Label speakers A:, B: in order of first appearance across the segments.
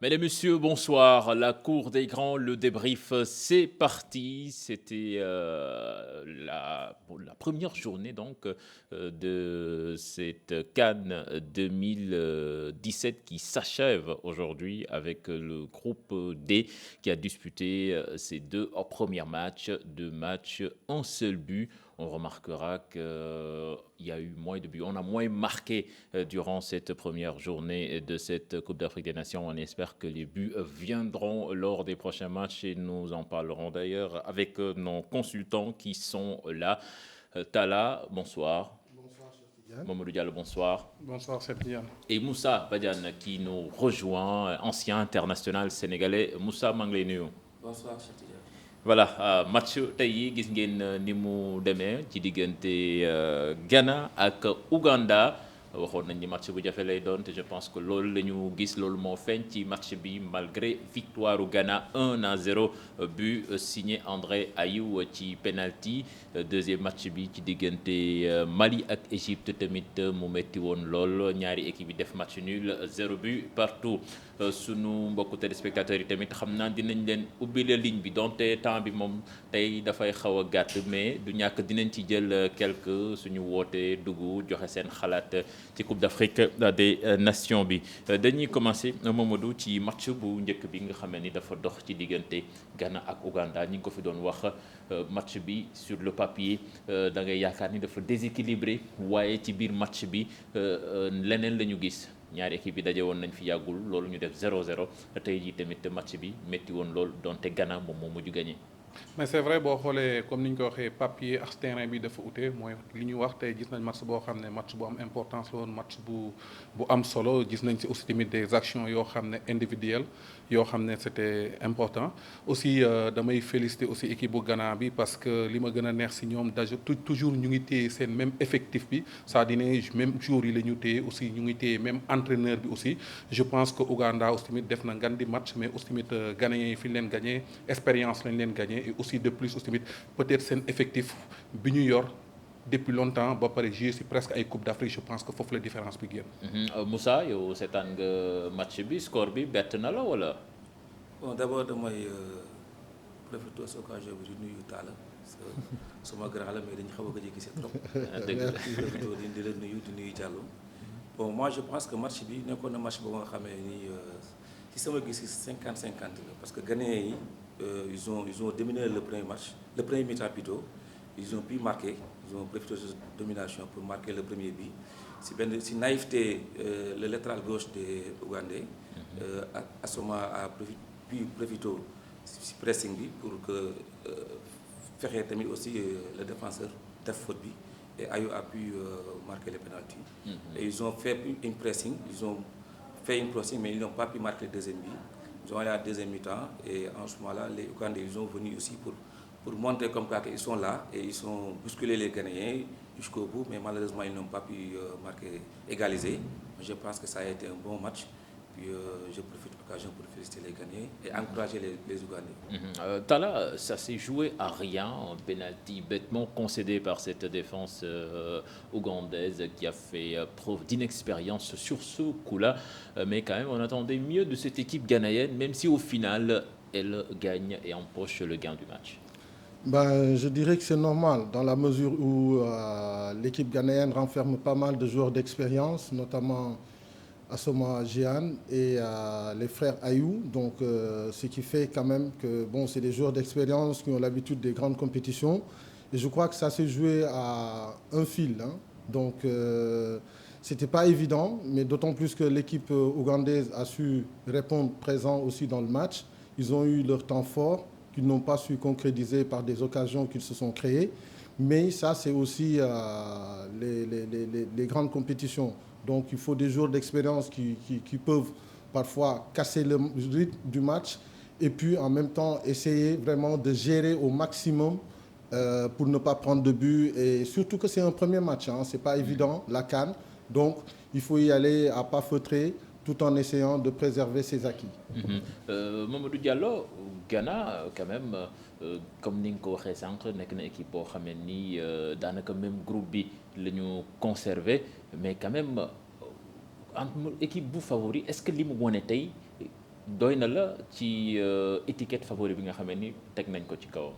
A: Mesdames, Messieurs, bonsoir. La cour des grands, le débrief, c'est parti. C'était la première journée donc de cette CAN 2017 qui s'achève aujourd'hui avec le groupe D qui a disputé ses deux premiers matchs, deux matchs, un seul but. On remarquera qu'il y a eu moins de buts. On a moins marqué durant cette première journée de cette Coupe d'Afrique des Nations. On espère que les buts viendront lors des prochains matchs et nous en parlerons d'ailleurs avec nos consultants qui sont là. Tala, bonsoir.
B: Bonsoir, Cheikh Tidiane.
A: Mamadou Diallo, bonsoir.
B: Bonsoir, Cheikh Tidiane.
A: Et Moussa Badiane qui nous rejoint, ancien international sénégalais. Moussa maa ngi lay nuyu.
C: Bonsoir, Cheikh Tidiane.
A: Voilà, match tey yi gis ngeen ni mu demee ci diggante Ghana ak Ouganda. waxoon nañ ni match bu jafe lay doon te je pense que loolu la ñu gis loolu moo feeñ ci match bi malgré victoire u Ghana 1-0 but signé André Ayew ci penalty. Deuxième match bi ci diggante Mali ak Égypte tamit mu metti woon lool ñaari équipe yi def match nul 0 but partout. Sunu mbokku téléspectateurs yi tamit xam naa dinañ leen ubbi la ligne bi donte temps bi moom tey dafay xaw a gàtt mais du ñàkk dinañ ci jël quelque suñu wootee dugg joxe seen xalaat ci Coupe d'Afrique des Nations bi. Dañuy commencer Mamadou ci match bu njëkk bi nga xam ni dafa dox ci diggante Ghana ak Ouganda ñi ngi ko fi doon wax match bi sur le papier da ngay yaakaar ni dafa déséquilibré waaye ci biir match bi leneen la ñu gis. ñaari équipe bi daje woon nañ fi yàggul loolu ñu def 0-0 tey jii tamit match bi métti woon lool donte Ghana moom moo mujj gagné.
B: mais c'est vrai boo xoolee comme ni ñu ko waxee papier ak terrain bi dafa ute mooy li ñu wax tey gis nañ match boo xam ne match bu am importance la woon match bu am solo gis nañ ci aussi tamit des actions yoo xam ne individuelles yoo xam ne c'était important aussi damay féliciter aussi équipe bu Ghana bi parce que li ma gën a neex si ñoom daje toujours ñu ngi téye seen même effectif bi c'est-à-dire même jour yi la ñu téye aussi ñu ngi téye même entraîneur bi aussi je pense que Ouganda aussi tamit def na ngan di match mais aussi tamit Ghanéens yi fi ñu leen gagné expérience lañ leen gagné et aussi de plus aussi tamit peut-être seen effectif bi ñu yor depuis longtemps ba pare joué si presque ay Coupe d'Afrique je pense que foofu la différence bi génn.
A: Moussa yow seetaan nga match bi score bi bett na la wala.
C: Bon d'abord damay profiter de l'occasion bi di nuyu Talla parce que suma grand la mais dañu xaw a gëj a gisee trop.
A: dëgg la
C: profiter di la nuyu di nuyu Diallo. Bon moi je pense que match bi nekkoon na match boo nga xamee ni ci sama gis-gis 50-50 la parce que Ghanéens yi ils ont dominé le premier match le premier mi-temps plutôt ils ont pu marquer ils ont profité de cette domination pour marquer le premier but si naïveté le latéral gauche des Ougandais Assoma a pu profité si pressing bi pour que fexe tamit aussi le défenseur def faute bi et Ayew a pu marquer les pénaltys. Et ils ont fait une pressing mais ils n'ont pas pu marquer le deuxième but. Ils ont allé à la deuxième mi-temps et en ce moment-là, les Ougandais ils sont venus aussi pour montrer comme quoi qu'ils sont là et ils ont bousculé les Ghanéens jusqu'au bout, mais malheureusement ils n'ont pas pu égaliser. Je pense que ça a été un bon match. Puis je profite de l'occasion pour féliciter les Ghanéens et encourager les Ougandais.
A: Tala, ça s'est joué à rien, un penalty bêtement concédé par cette défense ougandaise qui a fait preuve d'inexpérience sur ce coup-là. Mais quand même, on attendait mieux de cette équipe ghanéenne, même si au final, elle gagne et empoche le gain du match.
D: Je dirais que c'est normal, dans la mesure où l'équipe ghanéenne renferme pas mal de joueurs d'expérience, notamment Assoma Gyan et les frères Ayew, donc ce qui fait quand même que c'est des joueurs d'expérience qui ont l'habitude des grandes compétitions et je crois que ça s'est joué à un fil, donc c'était pas évident, mais d'autant plus que l'équipe ougandaise a su répondre présent aussi dans le match. Ils ont eu leur temps fort qu'ils n'ont pas su concrétiser par des occasions qu'ils se sont créées, mais ça c'est aussi les grandes compétitions. Donc il faut des joueurs d'expérience qui peuvent parfois casser le rythme du match et puis en même temps essayer vraiment de gérer au maximum pour ne pas prendre de but. Et surtout que c'est un premier match, c'est pas évident, la CAN. Donc il faut y aller à pas feutrer tout en essayant de préserver ses acquis.
A: Mamadou Diallo, Ghana quand même comme ni nga ko waxee sànq nekk na équipe boo xam ne nii daanaka même groupe bi la ñu conservé mais quand même entre équipe bu favori est-ce que li mu wone tey doy na la ci étiquette favori bi nga xam ne ni teg nañ ko ci kawam.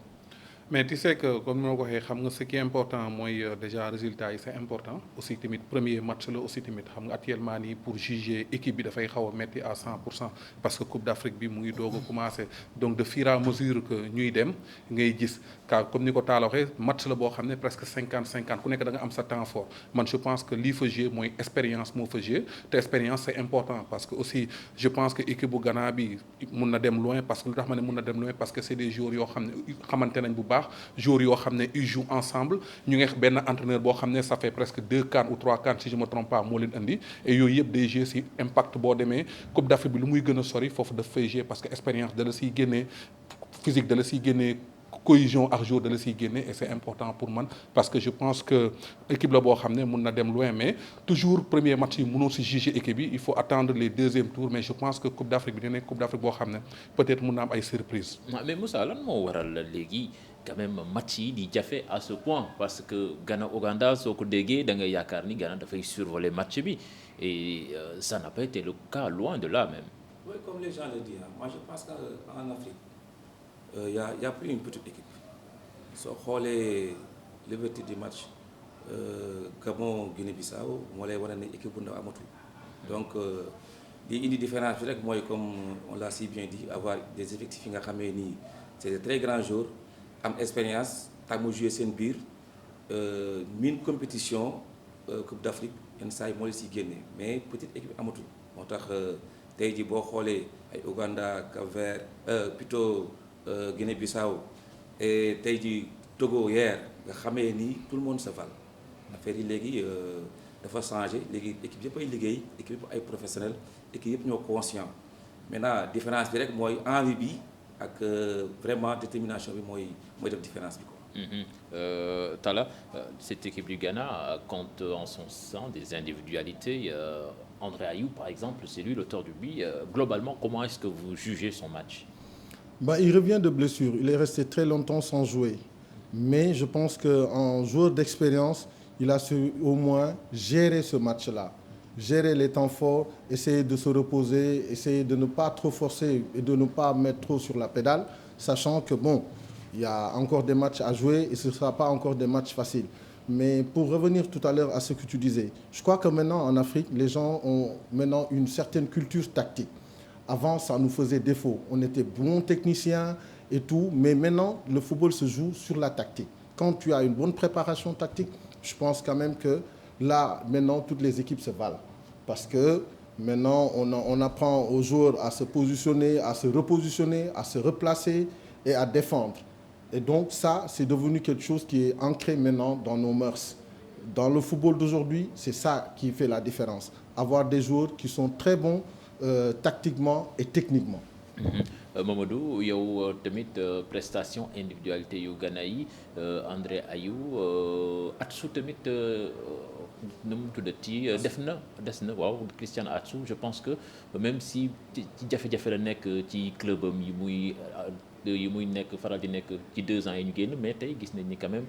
B: mais tu sais que comme ni ma ko waxee xam nga ce qui est important mooy déjà résultat yi c'est important aussi tamit premier match la aussi tamit xam nga actuellement nii pour juger équipe bi dafay xaw a metti à 100% parce que Coupe d'Afrique bi mu ngi doog a commencer donc de fur et à mesure que ñuy dem ngay gis car comme ni ko Talla waxee match la boo xam ne presque 50-50 ku nekk da nga am sa temps fort man je pense que lii fa jouer mooy expérience moo fa jouer te expérience c'est important parce que aussi je pense que équipe bu Ghana bi mun na dem loin parce que lu tax ma ne mun na dem loin parce que c'est des joueurs yoo xam ne xamante nañ bu baax joueurs yoo xam ne ils jouent ensemble ñu ngi benn entraîneur boo xam ne ça fait presque 2 CAN ou 3 CAN si je me trompe pas moo leen indi et yooyu yëpp day jouer si impact boo demee Coupe d'Afrique bi lu muy gën a sori foofu daf fay jouer parce que expérience da la siy génnee physique da la siy génnee cohésion ak jour da la siy génne et c'est important pour man parce que je pense que équipe la boo xam ne mun na dem loin mais toujours premier match yi mënoo si juger équipe yi il faut attendre les deuxième tours mais je pense que Coupe d'Afrique bi dina nekk Coupe d'Afrique boo xam ne peut-être mun na am ay surprise.
A: mais Moussa lan moo waral léegi quand même match yi di jafe à ce point parce que Ghana Ouganda soo ko déggee da ngay yaakaar ni Ghana dafay survoler match bi et ça n'a pas été le cas loin de là même.
C: Oui, comme les gens le disent moi je pense qu'en Afrique y a plus une petite équipe soo xoolee l'ouverture du match Gabon Guinée-Bissau moo lay wane ne équipe bu ndaw amatul donc li indi différence bi rek mooy comme on l'a si bien dit avoir des effectifs yi nga xamee nii c'est de très grands joueurs am expérience tàmm jouer seen biir mine compétition Coupe d'Afrique yenn saa yi moo leen si génne mais petite équipe amatul moo tax tey jii boo xoolee ay Ouganda Cap-Vert plutôt Guinée-Bissau et tey jii Togo hier nga xamee ni tout le monde se vale affaire yi léegi dafa changé léegi équipe yëpp ay liggéey équipe yëpp ay professionnels équipe yëpp ñoo conscient maintenant différence bi rek mooy envie bi ak vraiment détermination bi mooy def différence bi quoi.
A: Talla, cette équipe du Ghana compte en son sein des individualités. André Ayew par exemple, c'est lui l'auteur du but. Globalement, comment est-ce que vous jugez son match?
D: Il revient de blessure. Il est resté très longtemps sans jouer. Mais je pense qu'en joueur d'expérience, il a su au moins gérer ce match-là. Gérer les temps forts, essayer de se reposer, essayer de ne pas trop forcer et de ne pas mettre trop sur la pédale, sachant que il y a encore des matchs à jouer et ce ne sera pas encore des matchs faciles. Mais pour revenir tout à l'heure à ce que tu disais, je crois que maintenant en Afrique, les gens ont maintenant une certaine culture tactique. Avant, ça nous faisait défaut. On était bons techniciens et tout, mais maintenant, le football se joue sur la tactique. Quand tu as une bonne préparation tactique, je pense quand même que là, maintenant, toutes les équipes se valent. Parce que maintenant, on apprend aux joueurs à se positionner, à se repositionner, à se replacer et à défendre. Et donc ça, c'est devenu quelque chose qui est ancré maintenant dans nos mœurs. Dans le football d'aujourd'hui, c'est ça qui fait la différence. Avoir des joueurs qui sont très bons tactiquement et techniquement.
A: Mamadou yow tamit prestation individualité yu Ghana yi André Ayew Atsu tamit nu mu tuddati des na waaw Christian Atsu je pense que même si ci jafe-jafe la nekk ci clubam yi muy nekk faral di nekk ci 2 ans yi ñu génn mais tey gis nañ ni quand même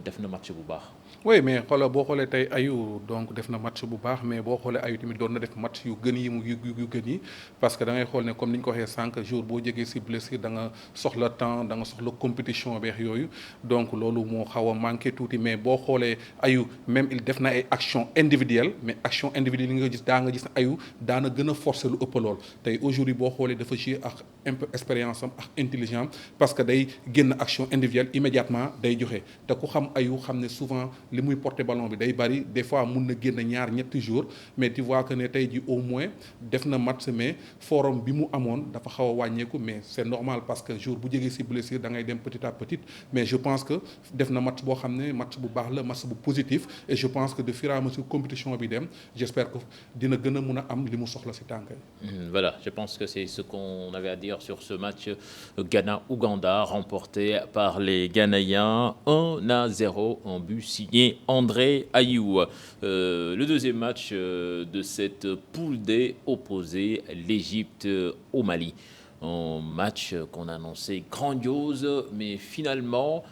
A: def na match bu baax.
B: oui mais xoolal boo xoolee tey Ayew donc def na match bu baax mais boo xoolee Ayew tamit doon na def match yu gën yu gën yi parce que da ngay xool ne comme ni ñu ko waxee sànq jour boo jegee si blessure da nga soxla temps da nga soxla compétition beex yooyu donc loolu moo xaw a manqué tuuti mais boo xoolee Ayew même il def na ay action individuelle mais action individuelle yi nga gis daa nga gis ne Ayew daana gën a forcer lu ëpp lool tey aujourd'hui boo xoolee dafa jouer ak un peu expérience am ak intelligence parce que day génn action individuelle immédiatement day joxe te ku xam Ayew xam ne souvent li muy porter ballon bi day bari des fois mun na génn ñetti jours mais tu vois que ne tey ji au moins def na match mais forum bi mu amoon dafa xaw a wàññeeku mais c'est normal parce que jour bu jegee ci blessure da ngay dem petit à petit mais je pense que def na match boo xam ne match bu baax la match bu positif et je pense que de fur et à mesure compétition bi dem j'espère que dina gën a mun a am li mu soxla ci tànk yi.
A: Voilà, je pense que c'est ce qu'on avait à dire sur ce match Ghana-Ouganda remporté par les Ghanéens 1-0, un but signé André Ayew. Le deuxième match de cette poule D opposait l'Égypte au Mali. un match qu'on annonçait grandiose, mais finalement,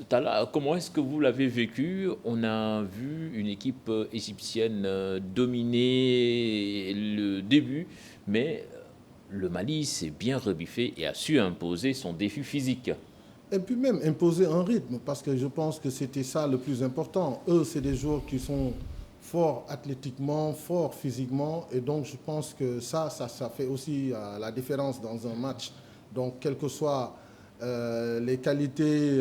A: Talla, comment est-ce que vous l'avez vécu? On a vu une équipe égyptienne dominer le début, mais le Mali s'est bien rebiffé et a su imposer son défi physique.
D: Et puis même imposer un rythme, parce que je pense que c'était ça le plus important. Eux, c'est des joueurs qui sont forts athlétiquement, forts physiquement, et donc je pense que ça fait aussi la différence dans un match. Donc, quelles que soient les qualités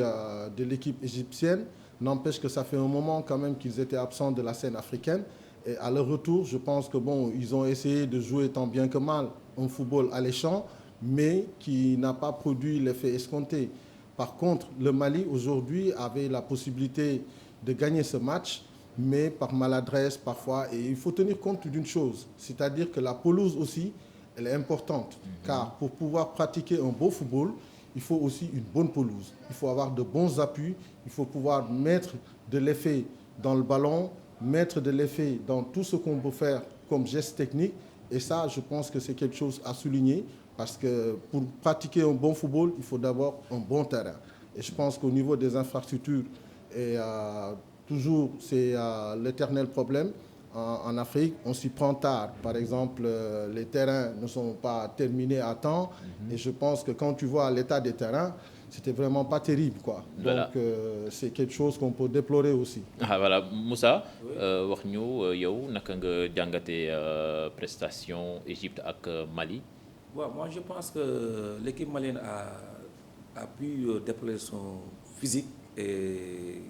D: de l'équipe égyptienne, n'empêche que ça fait un moment quand même qu'ils étaient absents de la scène africaine. Et à leur retour, je pense que bon, ils ont essayé de jouer tant bien que mal un football alléchant, mais qui n'a pas produit l'effet escompté. Par contre, le Mali aujourd'hui avait la possibilité de gagner ce match, mais par maladresse parfois. Et il faut tenir compte d'une chose, c'est-à-dire que la pelouse aussi, elle est importante. Car pour pouvoir pratiquer un beau football, il faut aussi une bonne pelouse. Il faut avoir de bons appuis, il faut pouvoir mettre de l'effet dans le ballon, mettre de l'effet dans tout ce qu'on peut faire comme geste technique. Et ça, je pense que c'est quelque chose à souligner. Parce que pour pratiquer un bon football, il faut d'abord un bon terrain. Et je pense qu'au niveau des infrastructures, toujours c'est l'éternel problème. En Afrique, on s'y prend tard. Par exemple, les terrains ne sont pas terminés à temps. Et je pense que quand tu vois l'état des terrains, c'était vraiment pas terrible, quoi.
A: Voilà.
D: Donc c'est quelque chose qu'on peut déplorer aussi.
A: Ah voilà, Moussa, wax ñu yow naka nga jàngatee prestation Égypte ak Mali.
C: Ouais, moi je pense que l'équipe malienne a pu déployer son physique et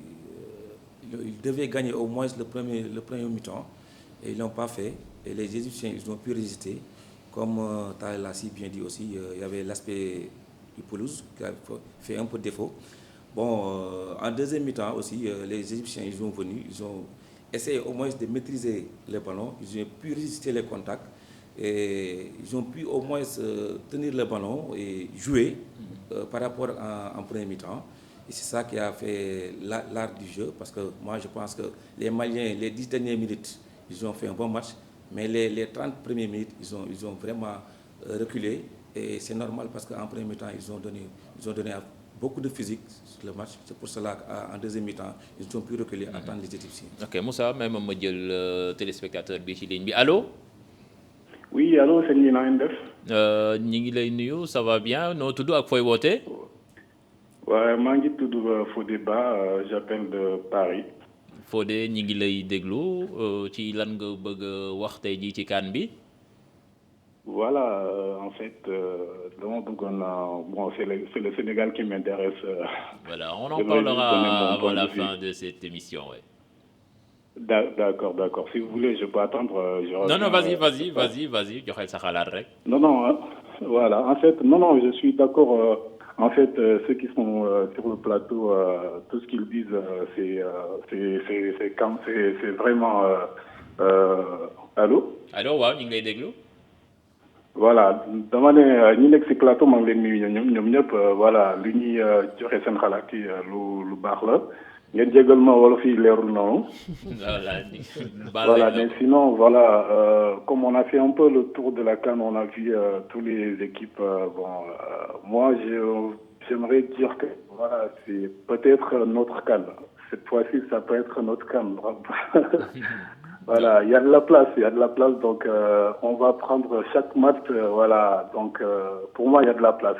C: il devait gagner au moins le premier mi-temps et ils ne l'ont pas fait. Et les Égyptiens, ils ont pu résister. Comme Tahel l'a si bien dit aussi, il y avait l'aspect du pelouse qui a fait un peu défaut. Bon, en deuxième mi-temps aussi, les Égyptiens, ils sont venus, ils ont essayé au moins de maîtriser les ballons, ils ont pu résister les contacts. Et ils ont pu au moins tenir le ballon et jouer par rapport en premier mi-temps. Et c'est ça qui a fait l'art du jeu, parce que moi je pense que les Maliens, les 10 dernières minutes, ils ont fait un bon match, mais les 30 premières minutes, ils ont vraiment reculé. Et c'est normal parce qu'en premier mi-temps, ils ont donné beaucoup de physique sur le match. C'est pour cela qu'en deuxième mi-temps, ils ont pu reculer, attendre les Égyptiens.
A: Ok, Moussa, même ma jël téléspectateur bi ci ligne bi allo.
E: Oui, allô, c'est Nina Ndef.
A: ñi ngi lay nuyu, ça va bien, noo tudd ak fooy wootee.
E: Ouais, maa ngi tudd Fodé Ba, j'appelle de Paris.
A: Fodé ñi ngi lay déglu ci lan nga bëgg wax tey jii ci CAN bi.
E: Voilà, en fait, donc bon, c'est le Sénégal qui m'intéresse.
A: Voilà, on en parlera avant la fin de cette émission, ouais.
E: D'accord. Si vous voulez, je peux attendre.
A: Non, vas-y, joxel sa xalaat rek.
E: Non, voilà. En fait, non, je suis d'accord. En fait, ceux qui sont sur le plateau, tout ce qu'ils disent, c'est vraiment. Allô?
A: Allo, waaw ñu ngi lay déglu.
E: Voilà, dama ne ñi nekk ci plateau maa ngi leen nuyu ñoom ñëpp voilà li ñuy joxe seen xalaat yi lu baax la. ngeen jégal ma wolof yi leerul noonu. Voilà, mais sinon, voilà, comme on a fait un peu le tour de la CAN, on a vu toutes les équipes. Moi, j'aimerais dire que voilà, c'est peut-être notre CAN. Cette fois-ci, ça peut être notre CAN. Voilà, il y a de la place, donc on va prendre chaque match. Voilà, donc pour moi, il y a de la place.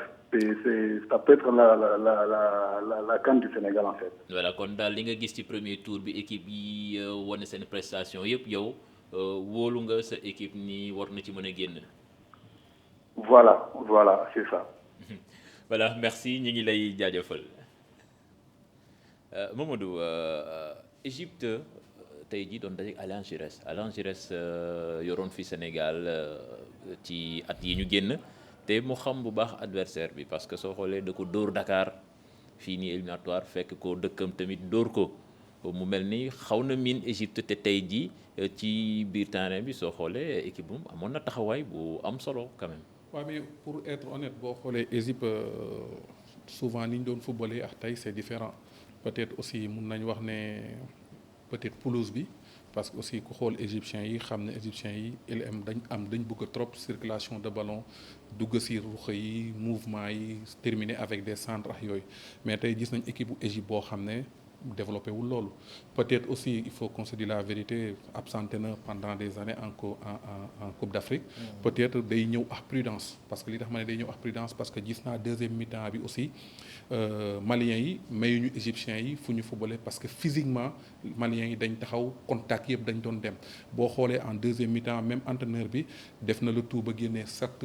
E: Ça peut être la CAN du Sénégal en fait.
A: Voilà, kon daal li nga gis ci premier tour bi équipe yi wane seen prestation yëpp yow wóolu nga sa équipe ni war na ci mën a génn.
E: Voilà, c'est ça.
A: Voilà, merci, ñu ngi lay jaajëfal. Mamadou, Égypte tey jii doon daje Alain Giresse yoroon fi Sénégal ci at yi ñu génn. te mu xam bu baax adversaire bi parce que soo xoolee da ko dóor Dakar fii nii éliminatoire fekk ko dëkkam tamit dóor ko mu mel ni xaw na miin Égypte te tey jii ci biir terrain bi soo xoolee équipe bu amoon na taxawaay bu am solo quand même.
B: waaw mais pour être honnête boo xoolee Égypte souvent ni ñu doon footballé ak tey c'est différent peut-être aussi mun nañ wax ne peut-être pelouse bi parce que aussi ku xool égyptiens yi xam ne égyptiens yi LM dañ bëgg trop circulation de ballon dugg si ruq yi mouvement yi terminer avec des centres ak yooyu mais tey gis nañ équipe bu Égypte boo xam ne développé wul loolu peut-être aussi il faut qu'on se dise la vérité absenté na pendant des années en Coupe d'Afrique peut-être day ñëw ak prudence parce que li tax ma ne day ñëw ak prudence parce que gis naa deuxième mi-temps bi aussi maliens yi mayuñu égyptiens yi fu ñu footballé parce que physiquement maliens yi dañ taxaw contact yëpp dañ doon dem boo xoolee en deuxième mi-temps même entraîneur bi def na le tout ba génnee certes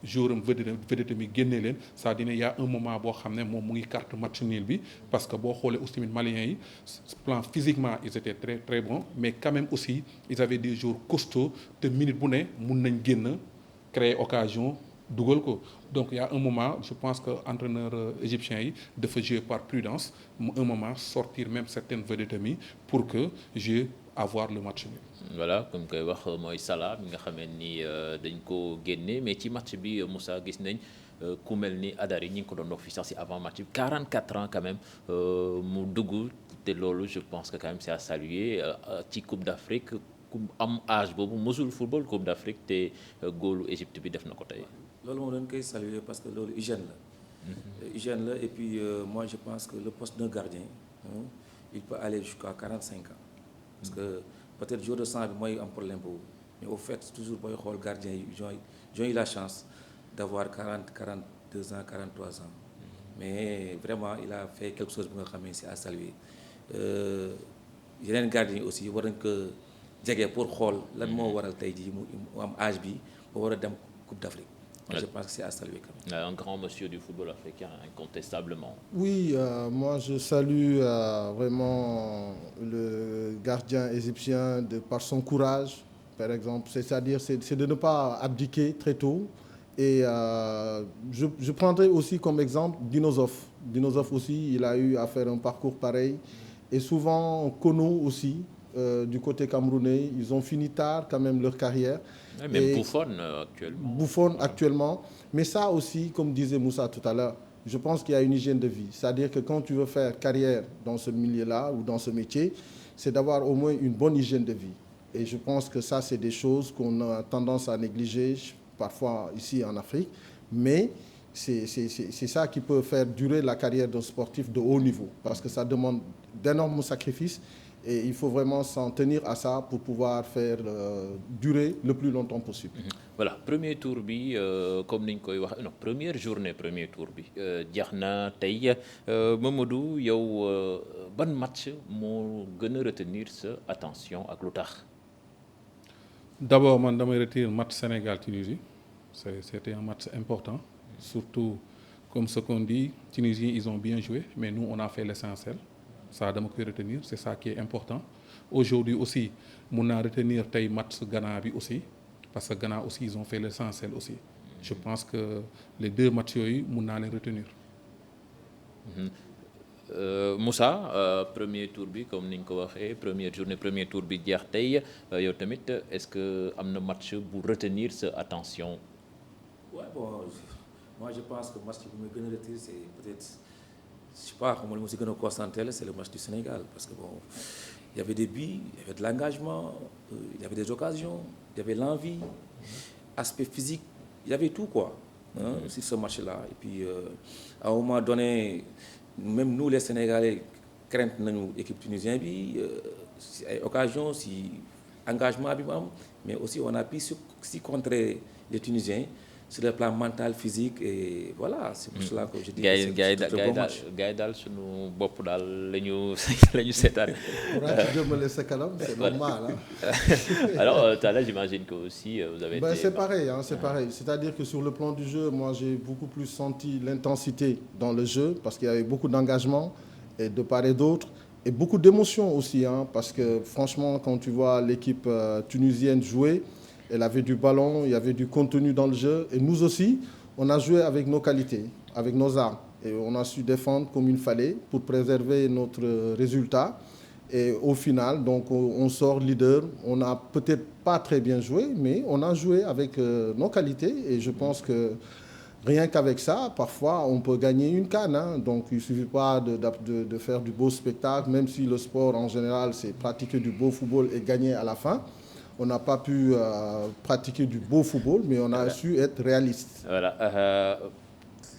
B: joueur am vedette mi génnee leen c'est-à-dire ne y a un moment boo xam ne moom mu ngi carte match nul bi parce que boo xoolee aussi tamit maliens yi plan physiquement ils étaient très très bons mais quand même aussi ils avaient des joueurs costauds te minute bu ne mun nañ génn créer occasion dugal ko donc il y a un moment je pense que entraîneur égyptien yi dafa jouer par prudence un moment sortir même certaines vedettes mi pour que jouer avoir le match nul.
A: Voilà comme koy wax mooy Salah bi nga xamee ni dañ ko génne mais ci match bi Moussa gis nañ ku mel ni Adari ñi ngi ko doon wax fii sax ci avant match bi 44 ans quand même mu dugg te loolu je pense que quand même c'est à saluer ci Coupe d'Afrique ku am âge boobu mosul football Coupe d'Afrique te góolu Égypte bi def na ko tey.
C: loolu moo doon koy saluer parce que loolu hygiène la. hygiène la et puis moi je pense que le poste d'un gardien il peut aller jusqu'à 45 ans. parce que peut-être jour de sang bi mooy am problème boobu mais au fait toujours booy xool gardien yi ils ont eu la chance d'avoir 42 ans 43 ans mais vraiment il a fait quelque chose bi nga xam ne c'est à saluer yeneen gardiens yi aussi war nañ ko jege pour xool lan moo waral tey jii mu am âge bi ba war a dem Coupe d'Afrique. Moi, je pense que c'est à saluer quand même.
A: Un grand monsieur du football africain, incontestablement.
D: Oui, moi je salue vraiment le gardien égyptien par son courage, par exemple. C'est-à-dire c'est de ne pas abdiquer très tôt. Et je prendrai aussi comme exemple Dinosov. Dinosov aussi, il a eu à faire un parcours pareil. Et souvent, Kono aussi, du côté camerounais, ils ont fini tard quand même leur carrière.
A: Ouais, même Buffon actuellement.
D: Buffon actuellement. Mais ça aussi, comme disait Moussa tout à l'heure, je pense qu'il y a une hygiène de vie. C'est-à-dire que quand tu veux faire carrière dans ce milieu-là ou dans ce métier, c'est d'avoir au moins une bonne hygiène de vie. Et je pense que ça, c'est des choses qu'on a tendance à négliger parfois ici en Afrique. Mais c'est ça qui peut faire durer la carrière d'un sportif de haut niveau. Parce que ça demande d'énormes sacrifices. Et il faut vraiment s'en tenir à ça pour pouvoir faire durer le plus longtemps possible.
A: Voilà premier tour bi comme ni ñu koy wax non première journée premier tour bi jeex na tey Mamadou yow ban match moo gën a retenir sa attention ak lu tax.
B: D'abord man damay retenir match Sénégal-Tunisie c'était un match important surtout comme ce qu'on dit Tunisiens ils ont bien joué mais nous on a fait l'essentiel. Ça dama koy retenir c'est ça qui est important aujourd'hui aussi mun naa retenir tey match Ghana bi aussi parce que Ghana aussi ils ont fait l'essentiel aussi je pense que les deux matchs yooyu mun naa leen retenir.
A: Moussa premier tour bi comme ni ñu ko waxee première journée premier tour bi jeex tey yow tamit est-ce que am na match bu retenir sa attention.
C: Ouais bon moi je pense que match bi may gën a retenir c'est peut-être. Je sais pas comment je me suis concentré, c'est le match du Sénégal parce que bon, il y avait des buts, il y avait de l'engagement, il y avait des occasions, il y avait l'envie, aspect physique, il y avait tout quoi sur ce match-là. Et puis à un moment donné, même nous les Sénégalais craignent nañu équipe tunisienne bi si ay occasions, si engagement bi mu am, mais aussi on a pu si contrer les Tunisiens. Sur le plan mental physique et voilà c'est pour cela que je dis que c'est un bon match.
A: gars yi daal suñu bopp daal la ñu seetaan.
D: C'est normal.
A: Alors tout à l'heure j'imagine que aussi vous avez été.
D: C'est pareil, c'est pareil. C'est-à-dire que sur le plan du jeu, moi j'ai beaucoup plus senti l'intensité dans le jeu parce qu'il y avait beaucoup d'engagement et de part et d'autre et beaucoup d'émotion aussi parce que franchement quand tu vois l'équipe tunisienne jouer. Elle avait du ballon, il y avait du contenu dans le jeu. Et nous aussi, on a joué avec nos qualités, avec nos armes. Et on a su défendre comme il fallait pour préserver notre résultat. Et au final, donc, on sort leader. On n'a peut-être pas très bien joué, mais on a joué avec nos qualités. Et je pense que rien qu'avec ça, parfois, on peut gagner une CAN. Hein. Donc, il ne suffit pas de faire du beau spectacle, même si le sport, en général, c'est pratiquer du beau football et gagner à la fin. On n'a pas pu pratiquer du beau football, mais on a su être réaliste.
A: Voilà.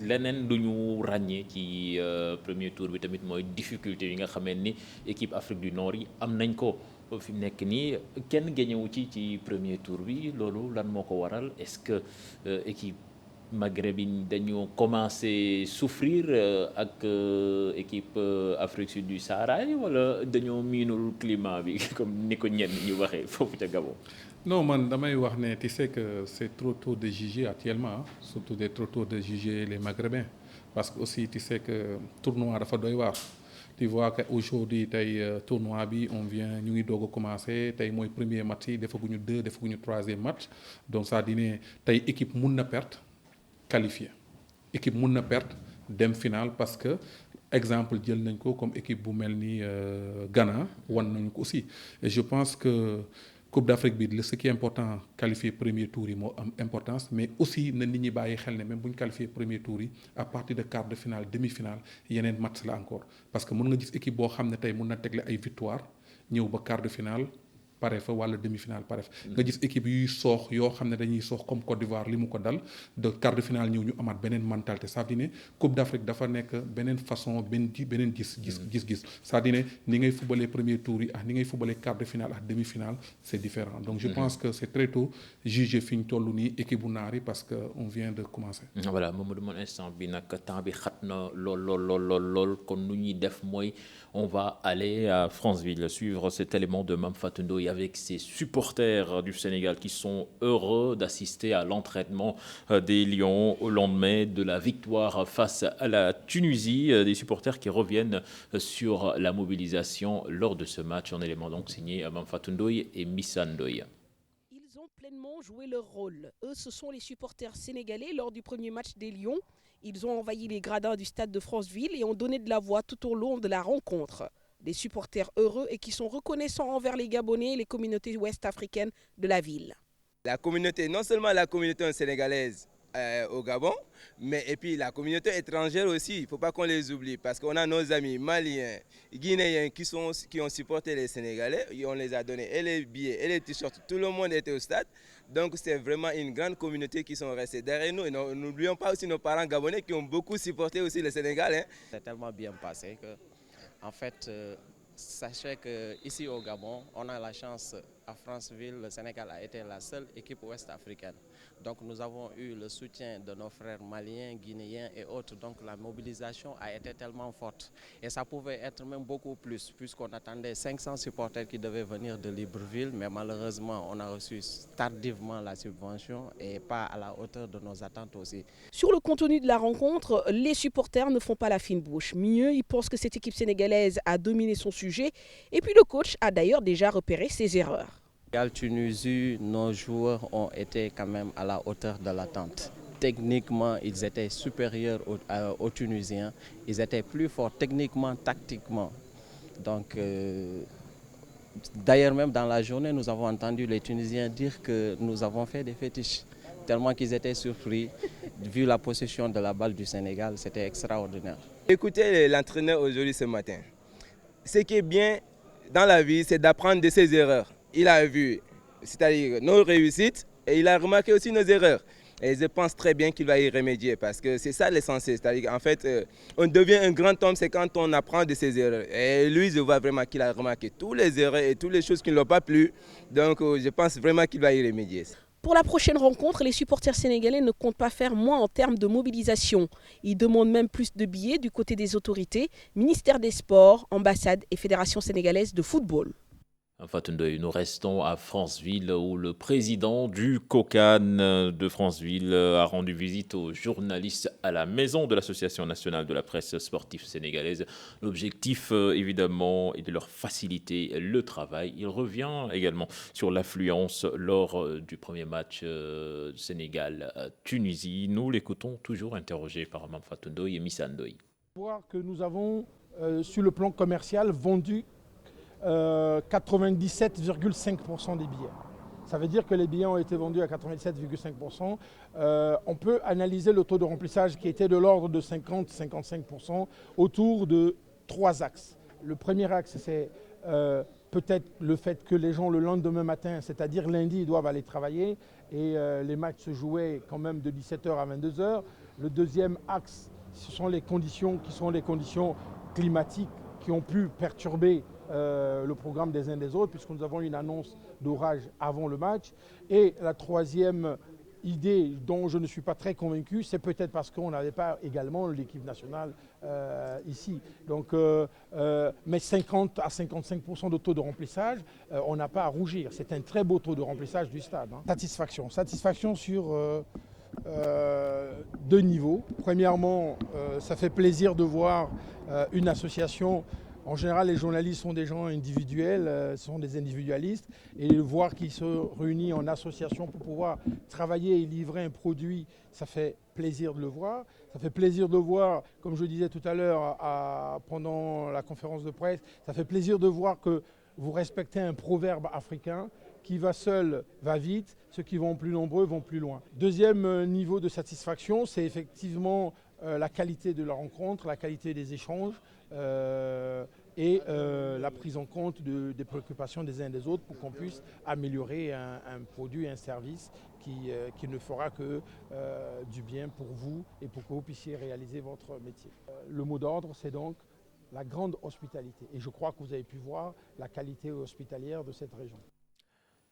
A: Leneen lu ñu ràññee ci premier tour bi tamit mooy difficulté yi nga xamee ni équipe Afrique du Nord yi am nañ ko fi mu nekk nii kenn génnewu ci premier tour bi loolu lan moo ko waral est-ce que équipe maghrébine dañoo commencé souffrir ak équipe Afrique Sud du Sahara yi wala dañoo miinul climat bi comme ni ko ñenn ñu waxee foofu ca Gabon.
B: Non, man damay wax ne tu sais que c'est trop tôt de juger actuellement, surtout c'est trop tôt de juger les Maghrébins parce que aussi tu sais que tournoi dafa doy waar. Tu vois que aujourd'hui tey tournoi bi on vient ñu ngi doog a commencer tey mooy premier match yi defaguñu troisième match donc ça dit ne tey équipe mun na perdre qualifié équipe mun na perdre dem finale parce que exemple jël nañ ko comme équipe bu mel ni Ghana wan nañ ko aussi et je pense que Coupe d'Afrique bi ce qui est important qualifier premier tour yi moo am importance mais aussi na nit ñi bàyyi xel ne même bu ñu qualifier premier tour yi à partir de quart de finale demi-finale yeneen match la encore parce que mën nga gis équipe boo xam ne tey mën na tegle ay victoire ñëw ba quart de finale pare fa wala demi-finale pare fa nga gis équipe yuy soox yoo xam ne dañuy soox comme Côte d'Ivoire li mu ko dal de quart de finale ñëw ñu amaat beneen mentalité ça veut dire ne Coupe d'Afrique dafa nekk beneen façon beneen gis-gis ça veut dire ne ni ngay footballer premier tour yi ak ni ngay footballer quart de finale ak demi-finale c'est différent donc je pense que c'est très tôt juger fi ñu toll nii équipe bu naar yi parce que on vient de commencer.
A: Voilà Mamadou man instant bi nag temps bi xat na lool kon nu ñuy def mooy on va aller à Franceville suivre cet élément de Mame Fatou Ndoye avec ses supporters du Sénégal qui sont heureux d'assister à l'entraînement des Lions au lendemain de la victoire face à la Tunisie, des supporters qui reviennent sur la mobilisation lors de ce match. Un élément donc signé Mame Fatou Ndoye et Missa Ndoye.
F: Ils ont pleinement joué leur rôle. Eux, ce sont les supporters sénégalais lors du premier match des Lions. Ils ont envahi les gradins du stade de Franceville et ont donné de la voix tout au long de la rencontre. Des supporters heureux et qui sont reconnaissants envers les Gabonais et les communautés ouest-africaines de la ville.
G: La communauté, non seulement la communauté sénégalaise au Gabon, mais et puis la communauté étrangère aussi, il ne faut pas qu'on les oublie parce qu'on a nos amis maliens, guinéens qui ont supporté les Sénégalais, et on les a donné et les billets et les t-shirts, tout le monde était au stade. Donc c'est vraiment une grande communauté qui sont restés derrière nous et n'oublions pas aussi nos parents gabonais qui ont beaucoup supporté aussi le Sénégal. Hein.
H: C'est tellement bien passé que en fait, sachez qu'ici au Gabon, on a la chance, à Franceville, le Sénégal a été la seule équipe ouest-africaine. Donc nous avons eu le soutien de nos frères maliens, guinéens et autres. Donc la mobilisation a été tellement forte. Et ça pouvait être même beaucoup plus, puisqu'on attendait 500 supporters qui devaient venir de Libreville. Mais malheureusement, on a reçu tardivement la subvention et pas à la hauteur de nos attentes aussi.
F: Sur le contenu de la rencontre, les supporters ne font pas la fine bouche. Mieux, ils pensent que cette équipe sénégalaise a dominé son sujet. Et puis le coach a d'ailleurs déjà repéré ses erreurs.
H: À Tunisie, nos joueurs ont été quand même à la hauteur de l'attente. Techniquement, ils étaient supérieurs aux Tunisiens. Ils étaient plus forts techniquement, tactiquement. Donc, d'ailleurs, même dans la journée, nous avons entendu les Tunisiens dire que nous avons fait des fétiches. Tellement qu'ils étaient surpris. Vu la possession de la balle du Sénégal, c'était extraordinaire.
G: Écoutez l'entraîneur aujourd'hui ce matin. Ce qui est bien dans la vie, c'est d'apprendre de ses erreurs. Il a vu, c'est-à-dire nos réussites, et il a remarqué aussi nos erreurs. Et je pense très bien qu'il va y remédier parce que c'est ça l'essentiel. C'est-à-dire qu'en fait, on devient un grand homme, c'est quand on apprend de ses erreurs. Et lui, je vois vraiment qu'il a remarqué toutes les erreurs et toutes les choses qui ne l'ont pas plu. Donc, je pense vraiment qu'il va y remédier.
F: Pour la prochaine rencontre, les supporters sénégalais ne comptent pas faire moins en termes de mobilisation. Ils demandent même plus de billets du côté des autorités, ministère des Sports, ambassade et fédération sénégalaise de football.
A: Fatou Ndoye, nous restons à Franceville où le président du COCAN de Franceville a rendu visite aux journalistes à la maison de l'Association nationale de la presse sportive sénégalaise. L'objectif, évidemment, est de leur faciliter le travail. Il revient également sur l'affluence lors du premier match Sénégal-Tunisie. Nous l'écoutons toujours interrogé par Mame Fatou Ndoye et Missa Ndoye.
I: Voir que nous avons, sur le plan commercial, vendu 97,5% des billets. Ça veut dire que les billets ont été vendus à 97,5%. On peut analyser le taux de remplissage qui était de l'ordre de 50-55% autour de 3 axes. Le premier axe, c'est peut-être le fait que les gens le lendemain matin, c'est-à-dire lundi, ils doivent aller travailler et les matchs se jouaient quand même de 17h à 22h. Le deuxième axe, ce sont les conditions qui sont les conditions climatiques qui ont pu perturber le programme des uns des autres, puisque nous avons une annonce d'orage avant le match. Et la troisième idée dont je ne suis pas très convaincu, c'est peut-être parce qu'on n'avait pas également l'équipe nationale ici. Donc, mais 50 à 55% de taux de remplissage, on n'a pas à rougir. C'est un très beau taux de remplissage du stade. Hein. Satisfaction sur 2 niveaux. Premièrement, ça fait plaisir de voir une association. En général, les journalistes sont des gens individuels, sont des individualistes, et de voir qu'ils se réunissent en association pour pouvoir travailler et livrer un produit, ça fait plaisir de le voir. Ça fait plaisir de voir, comme je disais tout à l'heure pendant la conférence de presse, ça fait plaisir de voir que vous respectez un proverbe africain: qui va seul va vite, ceux qui vont plus nombreux vont plus loin. Deuxième niveau de satisfaction, c'est effectivement la qualité de la rencontre, la qualité des échanges et la prise en compte des préoccupations des uns et des autres pour qu'on puisse améliorer un produit, un service qui ne fera que du bien pour vous et pour que vous puissiez réaliser votre métier. Le mot d'ordre, c'est donc la grande hospitalité. Et je crois que vous avez pu voir la qualité hospitalière de cette région.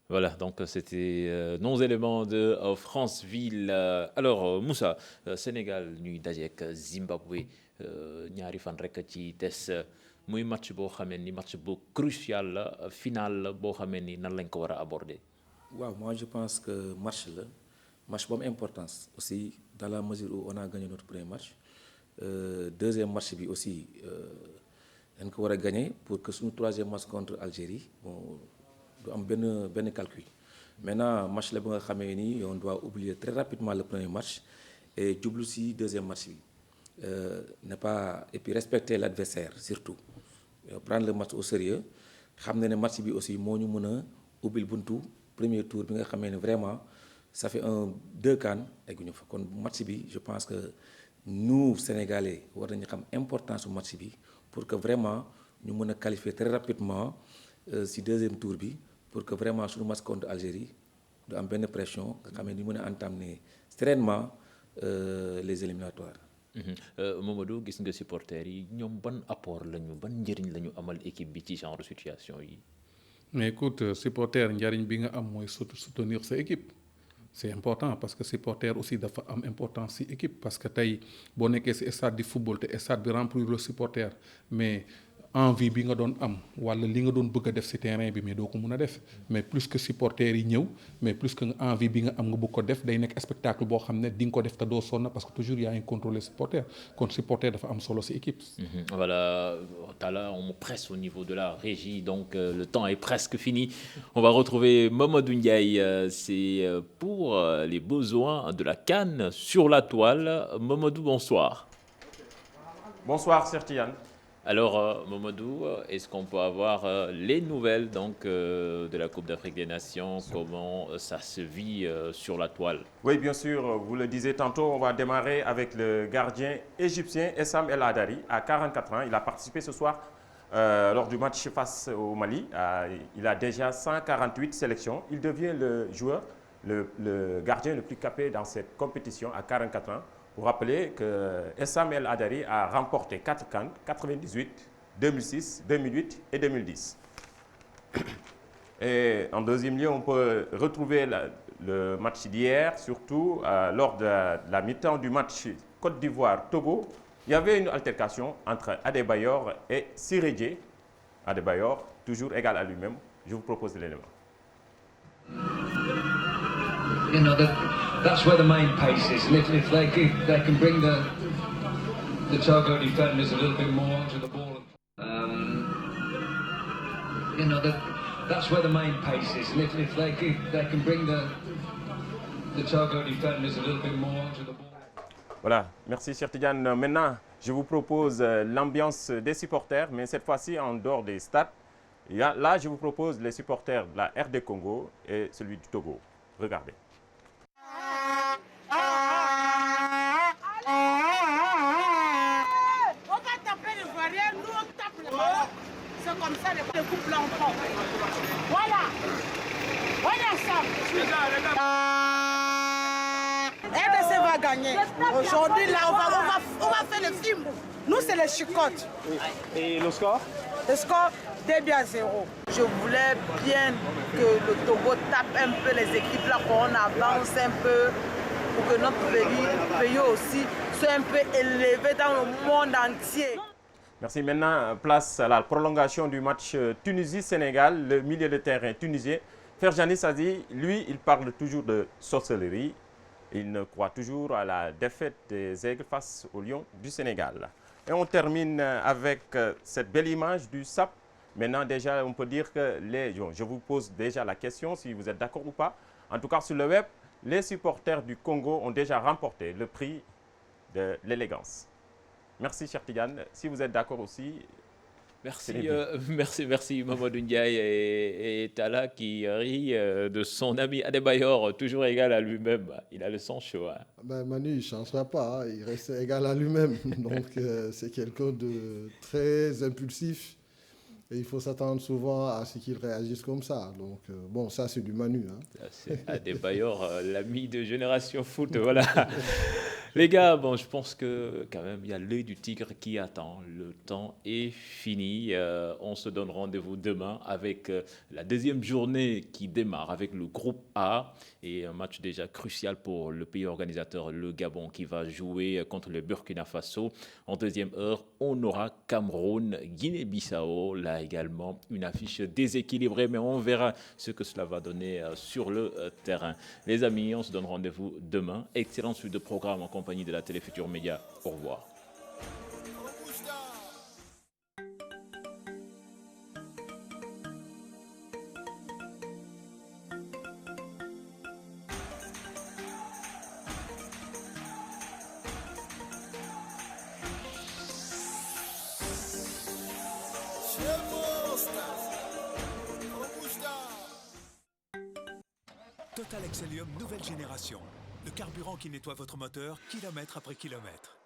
A: Voilà, donc c'était nos éléments de Franceville. Alors Moussa, Sénégal ñuy dajeek Zimbabwe ñaari fan rek ci des muy match boo xamee ni match bu crucial la final la boo xamee ni nan lañ ko war a aborder.
C: Waaw, moi je pense que match bu am importance aussi dans la mesure où on a gagné notre premier match. Deuxième match bi aussi dañ ko war a gagner pour que suñu troisième match contre Algérie bon du am benn calcul. Maintenant match la bi nga xamee ni on doit oublier très rapidement le premier match et jublu si deuxième match bi ne pas et puis respecter l'adversaire surtout prendre le match au sérieux xam ne match bi aussi moo ñu mën a ubbil buntu premier tour bi nga xamee ne vraiment ça fait 2 CAN egguñu fa kon match bi je pense que nous Sénégalais war nañu xam importance su match bi pour que vraiment ñu mën a qualifier très rapidement si deuxième tour bi pour que vraiment suñu match contre Algérie du am benn pression nga xam ne ñu mën a entamer sereinement les éliminatoires.
A: Mamadou, gis nga supporters yi ñoom ban apport lañu ban njëriñ lañu amal équipe bi ci genre situation yi.
B: Mais écoute, supporter njariñ bi nga am mooy soutenir sa équipe. C'est important parce que supporter aussi dafa am importance ci équipe parce que tey boo nekkee ci stade di football te stade bi remplir le supporter mais envie bi nga doon am wala li nga doon bëgg a def ci terrain bi mais doo ko mën a def mais plus que supporters yi ñëw mais plus que envie bi nga am nga bëgg ko def day nekk spectacle boo xam ne di nga ko def te doo sonn parce que toujours yaa ngi contrôler supporter kon supporter dafa am solo ci équipe.
A: Voilà, Talla, on me presse au niveau de la régie, donc le temps est presque fini. On va retrouver Mamadou Ndiaye, c'est pour les besoins de la CAN sur la toile. Mamadou, bonsoir.
J: Bonsoir, Sertiane.
A: Alors, Mamadou, est-ce qu'on peut avoir les nouvelles donc, de la Coupe d'Afrique des Nations, comment ça se vit sur la toile?
J: Oui, bien sûr, vous le disiez tantôt, on va démarrer avec le gardien égyptien Essam El Hadari, à 44 ans. Il a participé ce soir lors du match face au Mali. Il a déjà 148 sélections. Il devient le joueur, le gardien le plus capé dans cette compétition à 44 ans. Pour rappeler que Essam El Hadari a remporté 4 CAN, 98, 2006, 2008 et 2010. Et en deuxième lieu, on peut retrouver le match d'hier, surtout lors de la mi-temps du match Côte d'Ivoire-Togo. Il y avait une altercation entre Adebayor et Sirédié. Adebayor, toujours égal à lui-même. Je vous propose l'élément.
K: You know, that's where the main pace is. And if they can bring the Togo defenders a little bit more onto the ball. You know, that's where the main pace is. And if they can bring the Togo defenders a little bit more onto the ball.
J: Voilà, merci Cheikh Tidiane. Maintenant, je vous propose l'ambiance des supporters, mais cette fois-ci en dehors des stades. Là, je vous propose les supporters de la RD Congo et celui du Togo. Regardez.
L: On va taper les Ivoiriens, nous on tape les Maroc. C'est comme ça les couples là on prend. Voilà. On est ensemble. RDC va gagner. Aujourd'hui là on va faire le film. Nous c'est les chicottes.
M: Et le score?
L: Le score 2-0. Je voulais bien que le Togo tape un peu les équipes là, qu'on avance un peu pour que notre pays aussi soit un peu élevé dans le monde entier.
J: Merci. Maintenant, place à la prolongation du match Tunisie-Sénégal, le milieu de terrain tunisien. Ferjani Sadi, lui, il parle toujours de sorcellerie. Il ne croit toujours à la défaite des Aigles face aux Lions du Sénégal. Et on termine avec cette belle image du SAP. Maintenant, déjà, on peut dire que je vous pose déjà la question, si vous êtes d'accord ou pas. En tout cas, sur le web, les supporters du Congo ont déjà remporté le prix de l'élégance. Merci, cher Tidiane. Si vous êtes d'accord aussi.
A: Merci Mamadou Ndiaye et Tala qui rit de son ami Adebayor, toujours égal à lui-même. Il a le sang chaud. Hein.
D: Ben Manu, il ne changera pas, hein. Il reste égal à lui-même. Donc c'est quelqu'un de très impulsif. Et il faut s'attendre souvent à ce qu'il réagisse comme ça. Donc, bon, ça, c'est du Manu. Hein.
A: C'est Adebayor, l'ami de Génération Foot. Voilà. Les gars, bon, je pense que quand même, il y a l'œil du tigre qui attend. Le temps est fini. On se donne rendez-vous demain avec la deuxième journée qui démarre avec le groupe A et un match déjà crucial pour le pays organisateur, le Gabon, qui va jouer contre le Burkina Faso. En deuxième heure, on aura Cameroun, Guinée-Bissau. Là également, une affiche déséquilibrée, mais on verra ce que cela va donner sur le terrain. Les amis, on se donne rendez-vous demain. Excellente suite de programme en compagnie de la Télé Futur Média. Au revoir.
N: Total Excellium nouvelle génération. Le carburant qui nettoie votre moteur kilomètre après kilomètre.